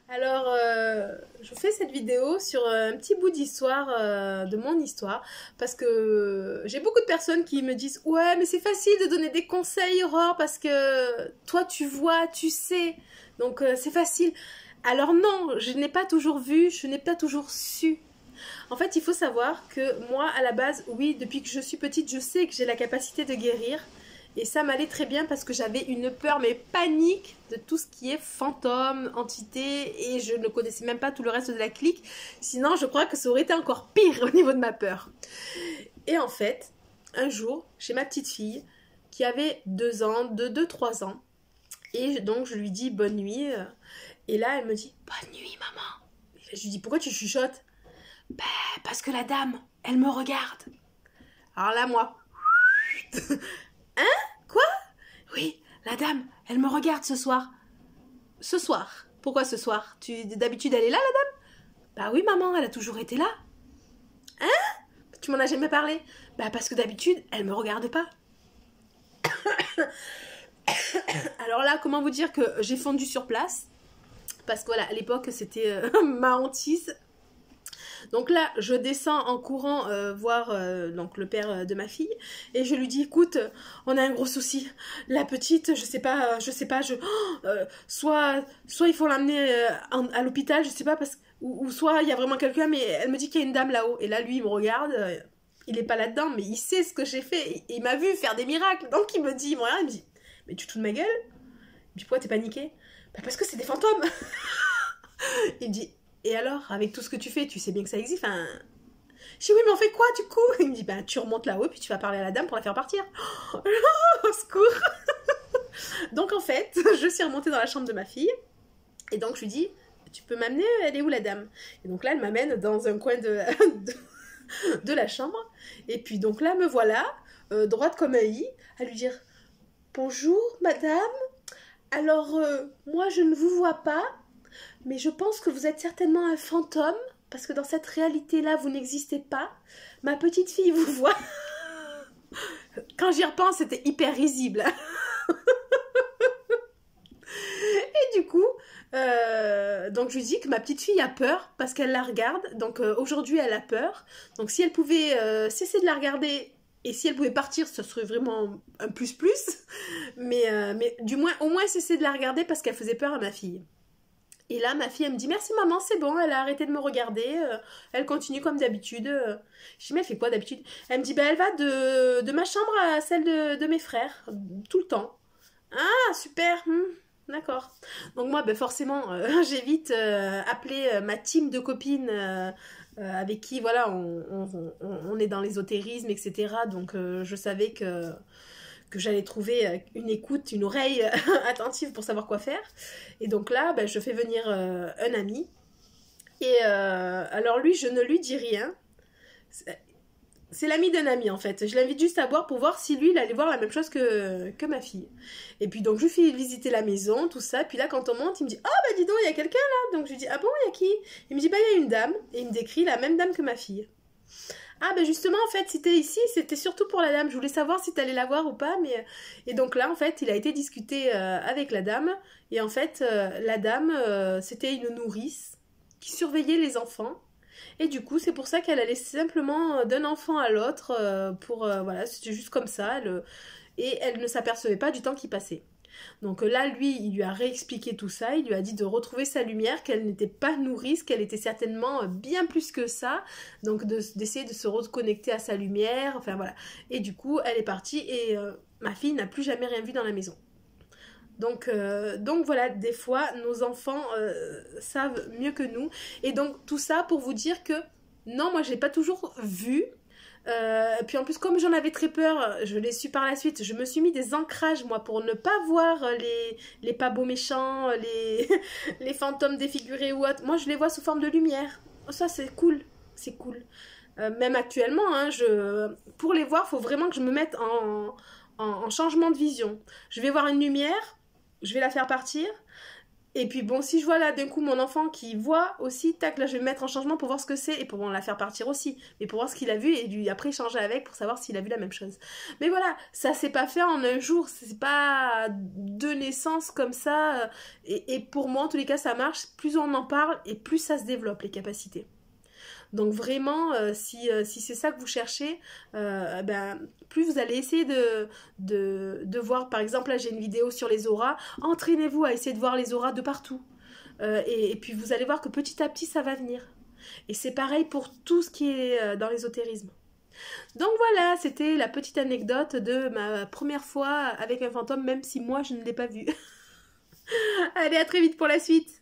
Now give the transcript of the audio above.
Alors, je fais cette vidéo sur un petit bout d'histoire, de mon histoire, parce que j'ai beaucoup de personnes qui me disent «Ouais, mais c'est facile de donner des conseils, Aurore, parce que toi, tu vois, tu sais, donc c'est facile.» Alors non, je n'ai pas toujours vu, je n'ai pas toujours su. En fait, il faut savoir que moi, à la base, oui, depuis que je suis petite, je sais que j'ai la capacité de guérir. Et ça m'allait très bien parce que j'avais une peur, mais panique, de tout ce qui est fantôme, entité, et je ne connaissais même pas tout le reste de la clique. Sinon, je crois que ça aurait été encore pire au niveau de ma peur. Et en fait, un jour, j'ai ma petite fille qui avait 2 ans, 2-3 ans. Et donc, je lui dis bonne nuit. Et là, elle me dit bonne nuit, maman. Et je lui dis pourquoi tu chuchotes? Ben, parce que la dame, elle me regarde. Alors là, moi. Hein? Quoi? Oui, la dame, elle me regarde ce soir. Ce soir? Pourquoi ce soir? D'habitude, elle est là, la dame? Bah oui, maman, elle a toujours été là. Hein? Tu m'en as jamais parlé? Bah parce que d'habitude, elle me regarde pas. Alors là, comment vous dire que j'ai fondu sur place? Parce que voilà, à l'époque, c'était ma hantise. Donc là, je descends en courant voir donc le père de ma fille et je lui dis écoute, on a un gros souci. La petite, je sais pas, soit il faut l'amener à l'hôpital, je sais pas parce ou soit il y a vraiment quelqu'un, mais elle me dit qu'il y a une dame là-haut. Et là, lui, il me regarde. Il est pas là-dedans, mais il sait ce que j'ai fait. Et il m'a vu faire des miracles. Donc il me dit, il me regarde, il me dit mais tu te fous de ma gueule? Et puis pourquoi t'es paniqué? Bah parce que c'est des fantômes. Il me dit et alors, avec tout ce que tu fais, tu sais bien que ça existe. Enfin, je dis oui, mais on fait quoi du coup? Il me dit bah tu remontes là-haut et puis tu vas parler à la dame pour la faire partir. Oh, au secours. Donc en fait, je suis remontée dans la chambre de ma fille et donc je lui dis tu peux m'amener, elle est où la dame? Et donc là, elle m'amène dans un coin de la chambre et puis donc là, me voilà, droite comme un i, à lui dire bonjour madame, alors moi je ne vous vois pas, mais je pense que vous êtes certainement un fantôme, parce que dans cette réalité-là, vous n'existez pas. Ma petite fille vous voit. Quand j'y repense, c'était hyper risible. Et du coup, donc je lui dis que ma petite fille a peur, parce qu'elle la regarde. Donc aujourd'hui, elle a peur. Donc si elle pouvait cesser de la regarder, et si elle pouvait partir, ce serait vraiment un plus-plus. Mais du moins, au moins cesser de la regarder, parce qu'elle faisait peur à ma fille. Et là, ma fille, elle me dit merci maman, c'est bon, elle a arrêté de me regarder, elle continue comme d'habitude. Je dis mais elle fait quoi d'habitude? Elle me dit bah elle va de ma chambre à celle de mes frères, tout le temps. Ah super, d'accord. Donc moi, ben forcément, j'ai vite appelé ma team de copines avec qui voilà, on est dans l'ésotérisme, etc. Donc je savais que j'allais trouver une écoute, une oreille attentive pour savoir quoi faire. Et donc là, ben, je fais venir un ami. Et alors lui, je ne lui dis rien. C'est l'ami d'un ami en fait. Je l'invite juste à boire pour voir si lui, il allait voir la même chose que ma fille. Et puis donc je lui fais visiter la maison, tout ça. Puis là, quand on monte, il me dit « Oh bah dis donc, il y a quelqu'un là !» Donc je lui dis « Ah bon, il y a qui ?» Il me dit « Bah il y a une dame. » Et il me décrit la même dame que ma fille. Ah ben justement en fait c'était ici, c'était surtout pour la dame, je voulais savoir si t'allais la voir ou pas, mais et donc là en fait il a été discuté avec la dame, et en fait la dame c'était une nourrice qui surveillait les enfants, et du coup c'est pour ça qu'elle allait simplement d'un enfant à l'autre pour voilà, c'était juste comme ça, et elle ne s'apercevait pas du temps qui passait. Donc là, lui, il lui a réexpliqué tout ça, il lui a dit de retrouver sa lumière, qu'elle n'était pas nourrice, qu'elle était certainement bien plus que ça, donc d'essayer de se reconnecter à sa lumière, enfin voilà. Et du coup, elle est partie et ma fille n'a plus jamais rien vu dans la maison. Donc voilà, des fois, nos enfants savent mieux que nous. Et donc tout ça pour vous dire que non, moi je l'ai pas toujours vu. Puis en plus, comme j'en avais très peur, je l'ai su par la suite, je me suis mis des ancrages moi pour ne pas voir les pas beaux méchants, les fantômes défigurés ou autre. Moi je les vois sous forme de lumière. Ça c'est cool, c'est cool. Même actuellement, hein, pour les voir, il faut vraiment que je me mette en changement de vision. Je vais voir une lumière, je vais la faire partir. Et puis bon, si je vois là d'un coup mon enfant qui voit aussi, tac, là je vais me mettre en changement pour voir ce que c'est et pour bon, la faire partir aussi. Mais pour voir ce qu'il a vu et lui après échanger avec pour savoir s'il a vu la même chose. Mais voilà, ça s'est pas fait en un jour, c'est pas de naissance comme ça. Et pour moi, en tous les cas, ça marche. Plus on en parle et plus ça se développe, les capacités. Donc vraiment, si c'est ça que vous cherchez, ben, plus vous allez essayer de voir, par exemple, là j'ai une vidéo sur les auras, entraînez-vous à essayer de voir les auras de partout. Et puis vous allez voir que petit à petit ça va venir. Et c'est pareil pour tout ce qui est dans l'ésotérisme. Donc voilà, c'était la petite anecdote de ma première fois avec un fantôme, même si moi je ne l'ai pas vu. Allez, à très vite pour la suite.